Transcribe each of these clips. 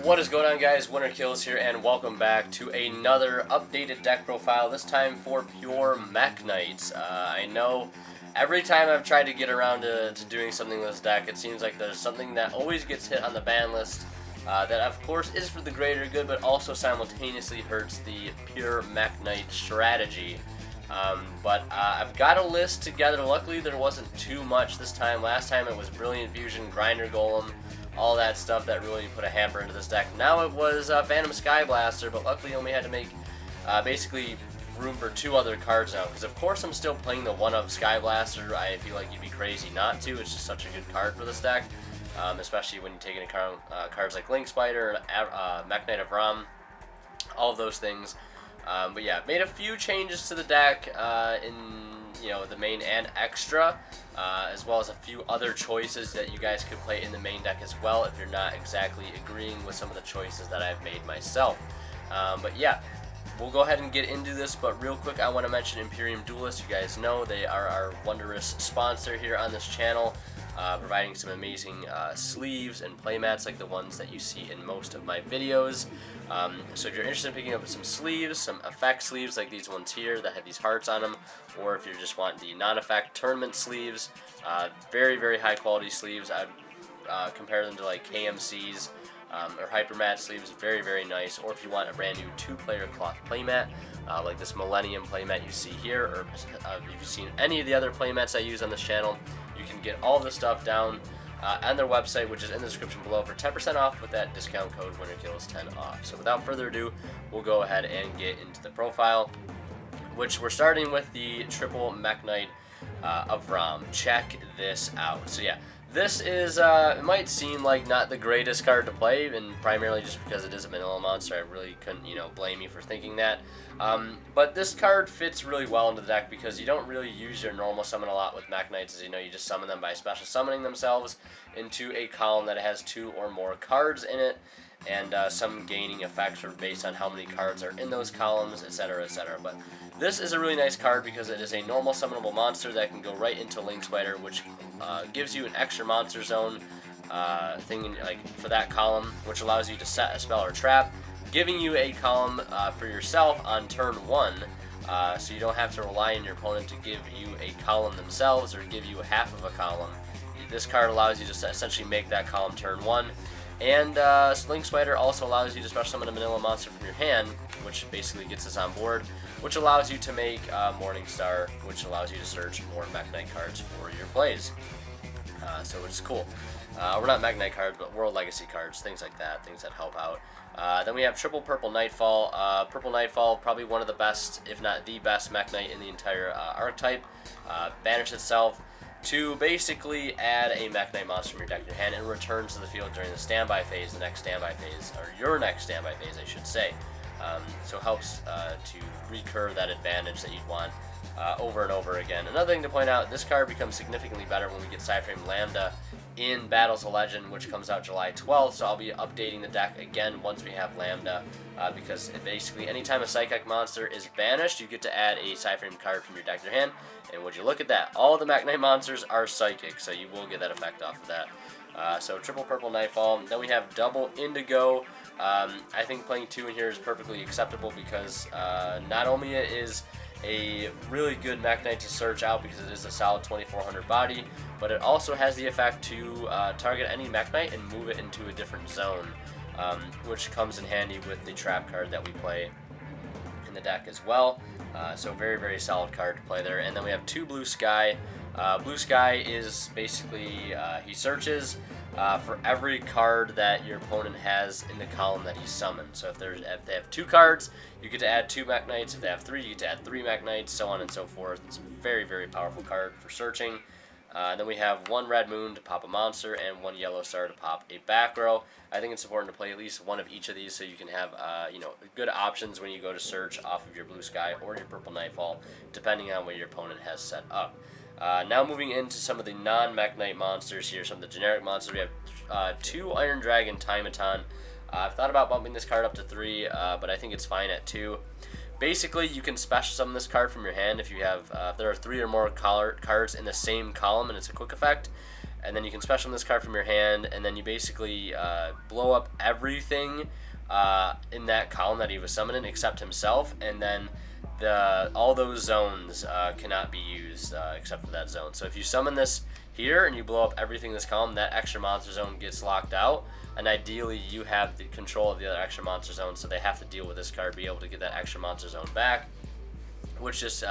What is going on, guys? Winter Kills here, and welcome back to another updated deck profile, this time for pure Mekk-Knights. I know every time I've tried to get around to doing something with this deck, it seems like there's something that always gets hit on the ban list that, of course, is for the greater good, but also simultaneously hurts the pure Mekk-Knight strategy. But I've got a list together. Luckily, there wasn't too much this time. Last time it was Brilliant Fusion, Grinder Golem, all that stuff that really put a hamper into this deck. Now it was Phantom Skyblaster, but luckily only had to make basically room for 2 other cards now. Because of course I'm still playing the 1-of Skyblaster. I feel like you'd be crazy not to. It's just such a good card for this deck, especially when you take into account cards like Link Spider, Mekk-Knight of Ram, all of those things. But yeah, made a few changes to the deck in the main and extra, as well as a few other choices that you guys could play in the main deck as well if you're not exactly agreeing with some of the choices that I've made myself. But yeah, we'll go ahead and get into this, but real quick I want to mention Imperium Duelists. You guys know they are our wondrous sponsor here on this channel, providing some amazing sleeves and playmats like the ones that you see in most of my videos. So if you're interested in picking up some sleeves, some effect sleeves like these ones here that have these hearts on them, or if you just want the non-effect tournament sleeves, very, very high quality sleeves. I'd compare them to like KMC's or Hypermat sleeves, very, very nice. Or if you want a brand new 2-player cloth playmat, like this Millennium playmat you see here, or if you've seen any of the other playmats I use on this channel, you can get all the stuff down on their website, which is in the description below, for 10% off with that discount code WinterKills10 off. So without further ado, we'll go ahead and get into the profile, which we're starting with the triple Mekk-Knight of Ram. Check this out. So yeah, this is, it might seem like not the greatest card to play, and primarily just because it is a vanilla monster. I really couldn't, blame you for thinking that. But this card fits really well into the deck because you don't really use your normal summon a lot with Mekk-Knights. As you know, you just summon them by special summoning themselves into a column that has 2 or more cards in it, and some gaining effects are based on how many cards are in those columns, etc., etc. But this is a really nice card because it is a normal summonable monster that can go right into Link Spider, which gives you an extra monster zone thing for that column, which allows you to set a spell or trap, giving you a column for yourself on turn 1, so you don't have to rely on your opponent to give you a column themselves or give you half of a column. This card allows you to essentially make that column turn 1. And Link Spider also allows you to special summon a vanilla monster from your hand, which basically gets us on board, which allows you to make Morningstar, which allows you to search more Mekk-Knight cards for your plays. So which is cool. We're not Mekk-Knight cards, but World Legacy cards, things like that, things that help out. Then we have triple Purple Nightfall. Purple Nightfall, probably one of the best, if not the best, Mekk-Knight in the entire archetype. Banish itself to basically add a Mekk-Knight monster from your deck to your hand and returns to the field during the standby phase, or your next standby phase, I should say. So it helps to recur that advantage that you'd want over and over again. Another thing to point out, this card becomes significantly better when we get Cyframe Lambda in Battles of Legend, which comes out July 12th, so I'll be updating the deck again once we have Lambda, because basically anytime a Psychic monster is banished, you get to add a Cyframe card from your deck to your hand, and would you look at that, all the Mekk-Knight monsters are Psychic, so you will get that effect off of that. So triple Purple Nightfall. Then we have double Indigo. I think playing 2 in here is perfectly acceptable because not only it is a really good Mekk-Knight to search out because it is a solid 2400 body, but it also has the effect to target any Mekk-Knight and move it into a different zone, which comes in handy with the trap card that we play in the deck as well. So very, very solid card to play there. And then we have 2 Blue Sky. Blue Sky is basically, he searches for every card that your opponent has in the column that he summoned. So if they have 2 cards, you get to add 2 Mekk-Knights. If they have 3, you get to add 3 Mekk-Knights, so on and so forth. It's a very, very powerful card for searching. Then we have 1 Red Moon to pop a monster and 1 Yellow Star to pop a back row. I think it's important to play at least one of each of these so you can have good options when you go to search off of your Blue Sky or your Purple Nightfall, depending on what your opponent has set up. Now moving into some of the non-Mekk-Knight monsters here, some of the generic monsters. We have 2 Iron Dragon Timeton. I've thought about bumping this card up to 3, but I think it's fine at 2. Basically, you can special summon this card from your hand if you have if there are 3 or more cards in the same column, and it's a quick effect. And then you can special summon this card from your hand, and then you basically blow up everything in that column that he was summoning except himself, and then all those zones cannot be used except for that zone. So if you summon this here and you blow up everything in this column, that extra monster zone gets locked out, and ideally you have the control of the other extra monster zone, so they have to deal with this card, be able to get that extra monster zone back, which just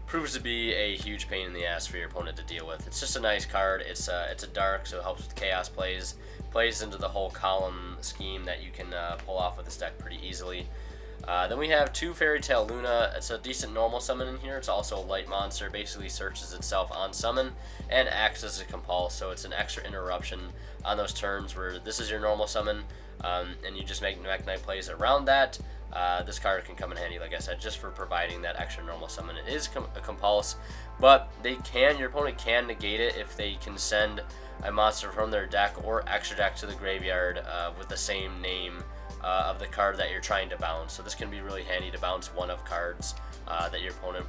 proves to be a huge pain in the ass for your opponent to deal with. It's just a nice card. It's a dark, so it helps with chaos plays into the whole column scheme that you can pull off with this deck pretty easily. Then we have 2 Fairy Tale Luna. It's a decent normal summon in here. It's also a light monster. Basically searches itself on summon and acts as a compulse, so it's an extra interruption on those turns where this is your normal summon, and you just make Mekk-Knight plays around that. This card can come in handy, like I said, just for providing that extra normal summon. It is a compulse, but your opponent can negate it if they can send a monster from their deck or extra deck to the graveyard with the same name of the card that you're trying to bounce. So this can be really handy to bounce one of cards that your opponent,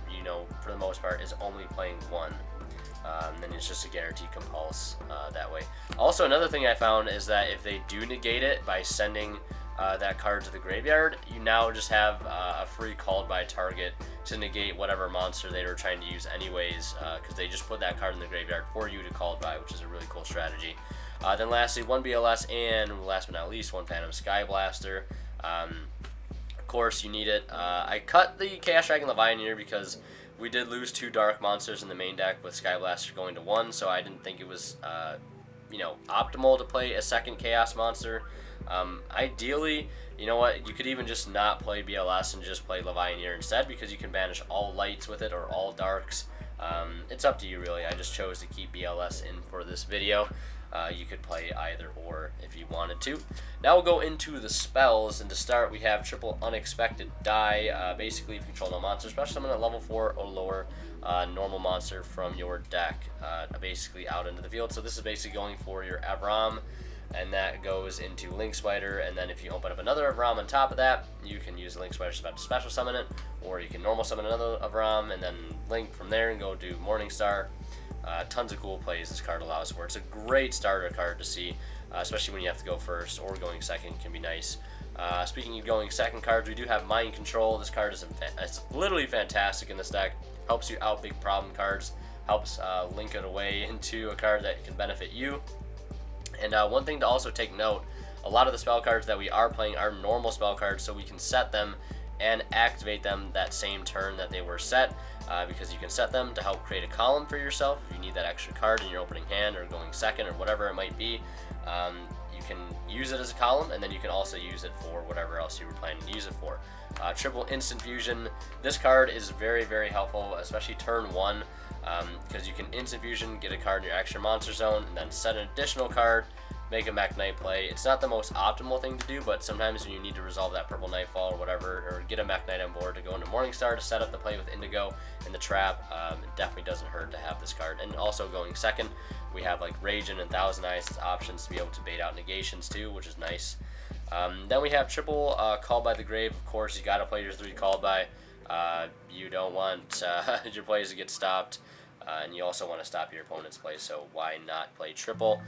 for the most part, is only playing one. Then it's just a guaranteed compulse that way. Also, another thing I found is that if they do negate it by sending that card to the graveyard, you now just have a free called by target to negate whatever monster they were trying to use anyways, because they just put that card in the graveyard for you to called by, which is a really cool strategy. Then lastly, 1 BLS, and last but not least, 1 Phantom Sky Blaster. Of course, you need it. I cut the Chaos Dragon Leviathan here because we did lose 2 dark monsters in the main deck with Sky Blaster going to 1, so I didn't think it was optimal to play a second Chaos monster. Ideally, you know what, you could even just not play BLS and just play Leviathan instead, because you can banish all lights with it or all darks. It's up to you really. I just chose to keep BLS in for this video. You could play either or if you wanted to. Now we'll go into the spells, and to start we have triple Unexpected Die. Basically, if you control no monster, special summon at level 4 or lower normal monster from your deck basically out into the field. So this is basically going for your Avram, and that goes into Link Spider, and then if you open up another Avram on top of that, you can use Link Spider to special summon it, or you can normal summon another Avram and then Link from there and go do Morningstar. Tons of cool plays this card allows for. It's a great starter card to see, especially when you have to go first, or going second can be nice. Speaking of going second cards, we do have Mind Control. This card is it's literally fantastic in this deck. Helps you out big problem cards, helps link it away into a card that can benefit you. And one thing to also take note, a lot of the spell cards that we are playing are normal spell cards, so we can set them and activate them that same turn that they were set, because you can set them to help create a column for yourself if you need that extra card in your opening hand or going second or whatever it might be. You can use it as a column, and then you can also use it for whatever else you were planning to use it for. Triple Instant Fusion. This card is very, very helpful, especially turn 1, because you can Instant Fusion, get a card in your extra monster zone, and then set an additional card, make a Mekk-Knight play. It's not the most optimal thing to do, but sometimes when you need to resolve that purple Nightfall or whatever, or get a Mekk-Knight on board to go into Morningstar to set up the play with Indigo and the trap, it definitely doesn't hurt to have this card. And also going second, we have like Raging and Thousand Eyes as options to be able to bait out negations too, which is nice. Then we have triple Called by the Grave. Of course, you got to play your 3 Called by. You don't want your plays to get stopped. And you also want to stop your opponent's play, so why not play triple?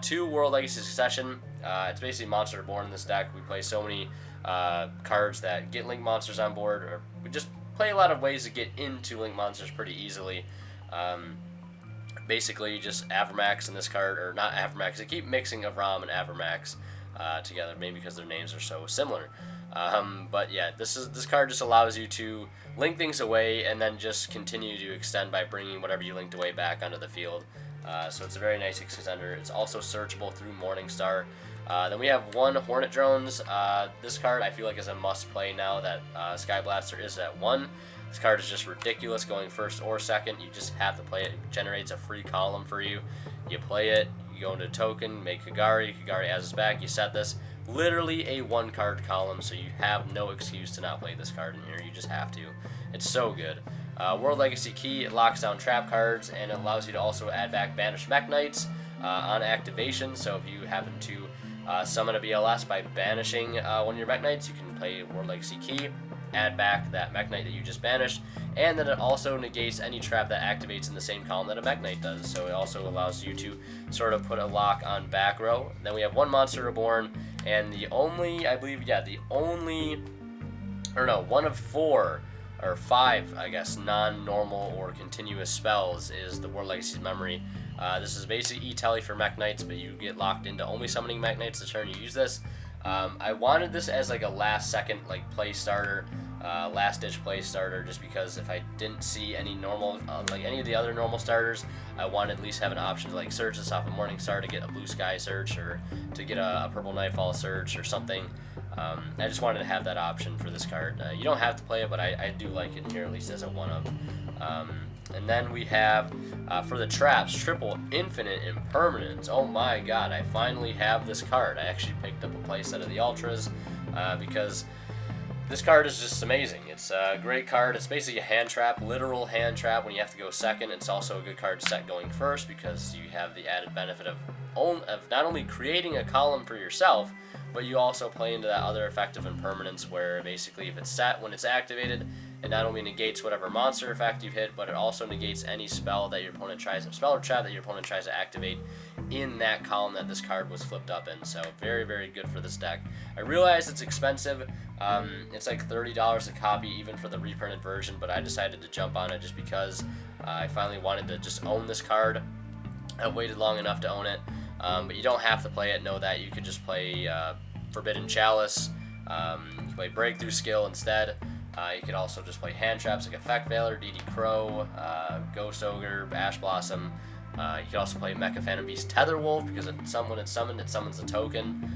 2 World Legacy Succession. It's basically Monster Reborn in this deck. We play so many cards that get Link monsters on board, or we just play a lot of ways to get into Link monsters pretty easily. Basically, just Avramax in this card, or not Avramax. I keep mixing Avram and Avramax together, maybe because their names are so similar. But yeah, this card just allows you to link things away and then just continue to extend by bringing whatever you linked away back onto the field. So it's a very nice extender. It's also searchable through Morningstar. Then we have 1 Hornet Drones. This card I feel like is a must play now that Sky Blaster is at 1. This card is just ridiculous going first or second. You just have to play it. It generates a free column for you. You play it, you go into token, make Kagari has his back, you set this. Literally a 1-card column, so you have no excuse to not play this card in here. You just have to. It's so good. World Legacy Key, it locks down trap cards, and it allows you to also add back Banished Mekk-Knights on activation. So if you happen to summon a BLS by banishing one of your Mekk-Knights, you can play World Legacy Key. add back that Mekk-Knight that you just banished, and then it also negates any trap that activates in the same column that a Mekk-Knight does. So it also allows you to sort of put a lock on back row. Then we have one Monster Reborn, and the only, I believe, yeah, the only, or no, one of 4 or 5, I guess, non-normal or continuous spells is the World Legacy's Memory. This is basically E-Telly for Mekk-Knights, but you get locked into only summoning Mekk-Knights the turn you use this. I wanted this as like a last-second like play starter, last-ditch play starter, just because if I didn't see any normal, like any of the other normal starters, I wanted at least have an option to like search this off a Morning Star to get a Blue Sky search, or to get a Purple Nightfall search or something. I just wanted to have that option for this card. You don't have to play it, but I do like it here, at least as a one-of. And then we have, for the traps, triple infinite impermanence. Oh my god, I finally have this card. I actually picked up a playset of the Ultras because this card is just amazing. It's a great card. It's basically a hand trap, literal hand trap when you have to go second. It's also a good card to set going first because you have the added benefit of not only creating a column for yourself, but you also play into that other effect of impermanence where basically if it's set when it's activated, it not only negates whatever monster effect you've hit, but it also negates any spell that your opponent tries, spell or trap that your opponent tries to activate in that column that this card was flipped up in. So very, very good for this deck. I realize it's expensive. It's like $30 a copy even for the reprinted version, but I decided to jump on it just because I finally wanted to just own this card. I waited long enough to own it, but you don't have to play it. Know that you could just play Forbidden Chalice. You can play Breakthrough Skill instead. You could also just play hand traps like Effect Veiler, DD Crow, Ghost Ogre, Ash Blossom. You could also play Mecha Phantom Beast Tetherwolf because when it's summoned, it summons a token.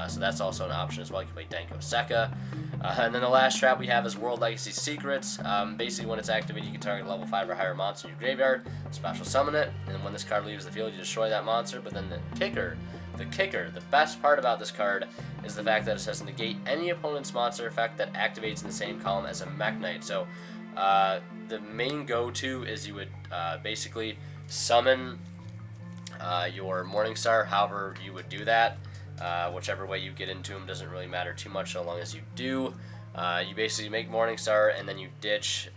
So that's also an option as well. You can play Denko Sekka. And then the last trap we have is World Legacy Secrets. Basically, when it's activated, you can target a level 5 or higher monster in your graveyard, special summon it, and when this card leaves the field, you destroy that monster. But then the kicker, the best part about this card is the fact that it says negate any opponent's monster effect that activates in the same column as a Mekk-Knight. So the main go-to is you would basically summon your Morningstar, however you would do that. Whichever way you get into them doesn't really matter too much so long as you do. You basically make Morningstar and then you ditch,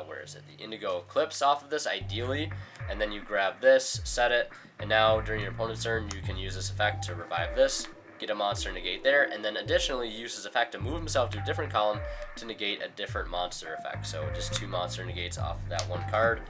where is it, the Indigo Eclipse off of this ideally, and then you grab this, set it, and now during your opponent's turn you can use this effect to revive this, get a monster negate there, and then additionally use this effect to move himself to a different column to negate a different monster effect. So just 2 monster negates off of that one card,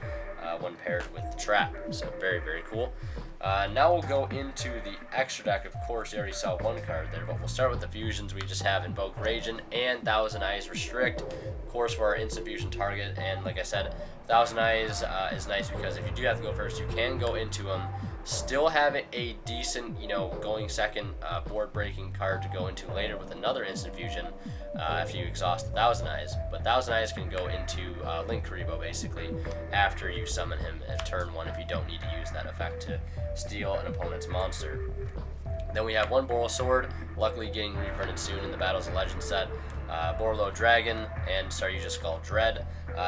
when paired with the trap. So very, very cool. Now we'll go into the extra deck. Of course, you already saw one card there, but we'll start with the fusions. We just have Invoke Ragin and Thousand Eyes Restrict, of course, for our instant fusion target. And like I said, Thousand Eyes is nice because if you do have to go first, you can go into them, still have a decent, going second board-breaking card to go into later with another instant fusion after you exhaust the Thousand Eyes. But Thousand Eyes can go into Link Karibo basically after you summon him at turn 1 if you don't need to use that effect to steal an opponent's monster. Then we have one Boral Sword, luckily getting reprinted soon in the Battles of Legends set. Borlo Dragon and Saryuja Skull Dread.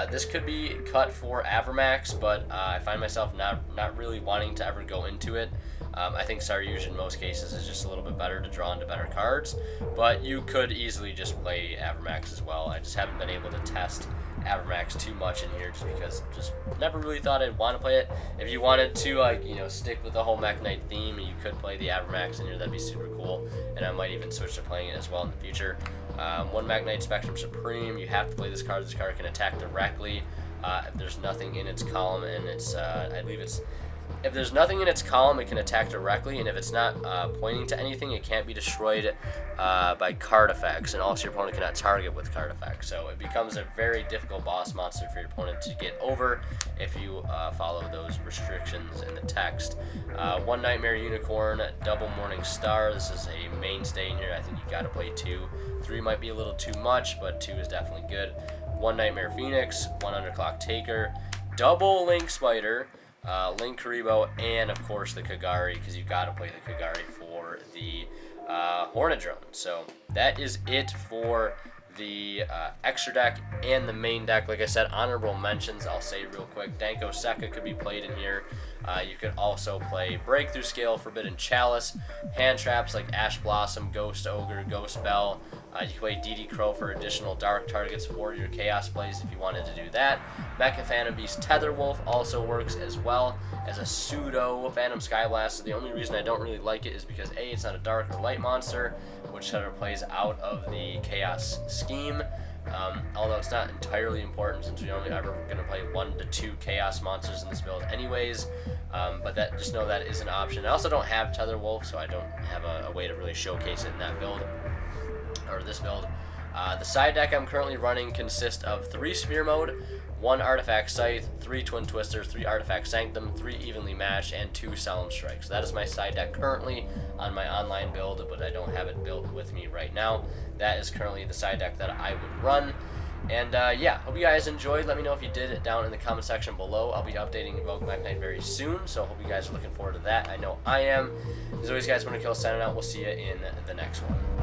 This could be cut for Avermax, but I find myself not really wanting to ever go into it. I think Saryuja in most cases is just a little bit better to draw into better cards, but you could easily just play Avermax as well. I just haven't been able to test Avermax too much in here just because just never really thought I'd want to play it. If you wanted to stick with the whole Mekk-Knight theme, you could play the Avermax in here. That'd be super cool, and I might even switch to playing it as well in the future. One Mekk-Knight Spectrum Supreme, you have to play this card. This card can attack directly if there's nothing in its column, and it's I believe it's if there's nothing in its column, it can attack directly, and if it's not pointing to anything, it can't be destroyed by card effects, and also your opponent cannot target with card effects. So it becomes a very difficult boss monster for your opponent to get over if you follow those restrictions in the text. One Nightmare Unicorn, double Morning Star. This is a mainstay in here. I think you got to play 2. 3 might be a little too much, but 2 is definitely good. One Nightmare Phoenix, one Underclock Taker, double Link Spider, Link Karibo, and of course the Kagari, because you got to play the Kagari for the Hornet Drone. So that is it for the extra deck and the main deck. Like I said, honorable mentions, I'll say real quick. Danko Sekka could be played in here. You could also play Breakthrough Scale, Forbidden Chalice, hand traps like Ash Blossom, Ghost Ogre, Ghost Bell. You can play DD Crow for additional dark targets for your Chaos plays if you wanted to do that. Mecha Phantom Beast Tether Wolf also works as well as a pseudo Phantom Skyblast. So the only reason I don't really like it is because A, it's not a dark or light monster, which Tether plays out of the Chaos scheme. Although it's not entirely important since we're only ever going to play 1 to 2 Chaos monsters in this build anyways. But that, just know that is an option. I also don't have Tether Wolf, so I don't have a way to really showcase it in that build, or this build. The side deck I'm currently running consists of 3 Sphere Mode, 1 Artifact Scythe, 3 Twin Twisters, 3 Artifact Sanctum, 3 Evenly Matched, and 2 Solemn Strike. So that is my side deck currently on my online build, but I don't have it built with me right now. That is currently the side deck that I would run. And yeah, hope you guys enjoyed. Let me know if you did down in the comment section below. I'll be updating Invoke Mekk-Knight very soon, so hope you guys are looking forward to that. I know I am. As always, guys, WinterKill signing out. We'll see you in the next one.